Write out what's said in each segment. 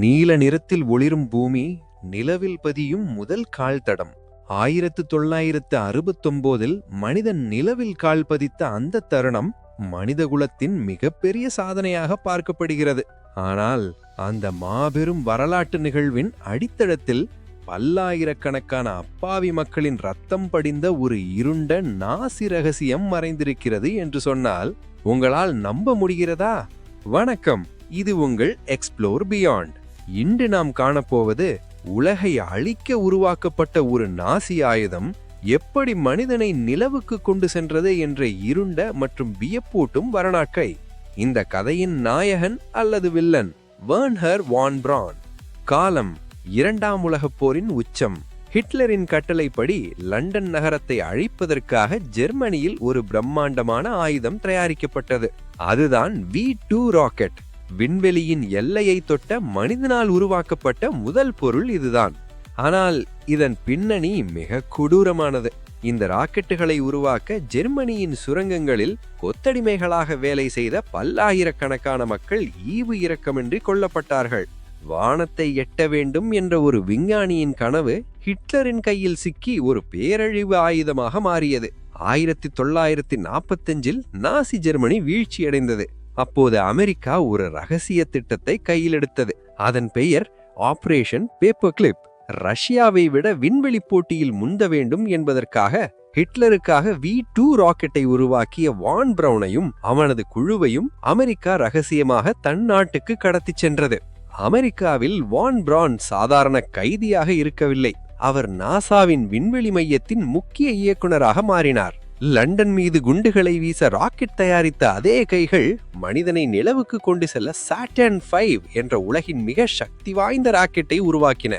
நீல நிறத்தில் ஒளிரும் பூமி, நிலவில் பதியும் முதல் கால் தடம். 1969இல் மனிதன் நிலவில் கால் பதித்த அந்த தருணம் மனிதகுலத்தின் மிகப்பெரிய சாதனையாக பார்க்கப்படுகிறது. ஆனால் அந்த மாபெரும் வரலாற்று நிகழ்வின் அடித்தளத்தில் பல்லாயிரக்கணக்கான அப்பாவி மக்களின் ரத்தம் படிந்த ஒரு இருண்ட நாசி ரகசியம் மறைந்திருக்கிறது என்று சொன்னால் உங்களால் நம்ப முடிகிறதா? வணக்கம், இது உங்கள் எக்ஸ்ப்ளோர் பியாண்ட். இன்று நாம் காணப்போவது உலகை அழிக்க உருவாக்கப்பட்ட ஒரு நாசி ஆயுதம் எப்படி மனிதனை நிலவுக்கு கொண்டு சென்றது என்ற இருண்ட மற்றும் வியப்பூட்டும் வரலாற்றை. இந்த கதையின் நாயகன் அல்லது வில்லன் வெர்னர் வான் பிரான். காலம் இரண்டாம் உலகப் போரின் உச்சம். ஹிட்லரின் கட்டளைப்படி லண்டன் நகரத்தை அழிப்பதற்காக ஜெர்மனியில் ஒரு பிரம்மாண்டமான ஆயுதம் தயாரிக்கப்பட்டது. அதுதான் V2 ராக்கெட். விண்வெளியின் எல்லையை தொட்ட மனிதனால் உருவாக்கப்பட்ட முதல் பொருள் இதுதான். ஆனால் இதன் பின்னணி மிக கொடூரமானது. இந்த ராக்கெட்டுகளை உருவாக்க ஜெர்மனியின் சுரங்கங்களில் கொத்தடிமைகளாக வேலை செய்த பல்லாயிரக்கணக்கான மக்கள் ஈவு இரக்கமின்றி கொல்லப்பட்டார்கள். வானத்தை எட்ட வேண்டும் என்ற ஒரு விஞ்ஞானியின் கனவு ஹிட்லரின் கையில் சிக்கி ஒரு பேரழிவு ஆயுதமாக மாறியது. 1945இல் நாசி ஜெர்மனி வீழ்ச்சியடைந்தது. அப்போது அமெரிக்கா ஒரு ரகசிய திட்டத்தை கையில் எடுத்தது. அதன் பெயர் ஆபரேஷன் பேப்பர் கிளிப். ரஷ்யாவை விட விண்வெளி போட்டியில் முந்த வேண்டும் என்பதற்காக ஹிட்லருக்காக V2 ராக்கெட்டை உருவாக்கிய வான் பிரவுனையும் அவனது குழுவையும் அமெரிக்கா ரகசியமாக தன் நாட்டுக்கு கடத்தி சென்றது. அமெரிக்காவில் வான் பிரான் சாதாரண கைதியாக இருக்கவில்லை. அவர் நாசாவின் விண்வெளி மையத்தின் முக்கிய இயக்குனராக மாறினார். லண்டன் மீது குண்டுகளை வீச ராக்கெட் தயாரித்த அதே கைகள் மனிதனை நிலவுக்கு கொண்டு செல்ல சாட்டர்ன் 5 என்ற உலகின் மிக சக்தி வாய்ந்த ராக்கெட்டை உருவாக்கின.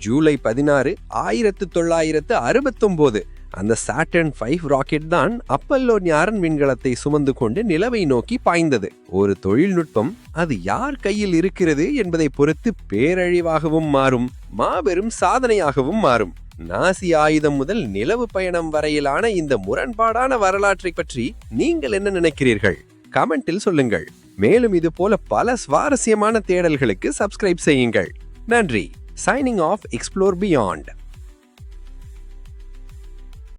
ஜூலை 16, 1969 அந்த சாட்டர்ன் 5 ராக்கெட் தான் அப்பல்லோ ஞாரன் விண்கலத்தை சுமந்து கொண்டு நிலவை நோக்கி பாய்ந்தது. ஒரு தொழில்நுட்பம் அது யார் கையில் இருக்கிறது என்பதை பொறுத்து பேரழிவாகவும் மாறும், மாபெரும் சாதனையாகவும் மாறும். நாசி ஆயுதம் முதல் நிலவு பயணம் வரையிலான இந்த முரண்பாடான வரலாற்றை பற்றி நீங்கள் என்ன நினைக்கிறீர்கள்? கமெண்டில் சொல்லுங்கள். மேலும் இது போல பல சுவாரஸ்யமான தேடல்களுக்கு சப்ஸ்கிரைப் செய்யுங்கள். நன்றி. Signing off explore beyond.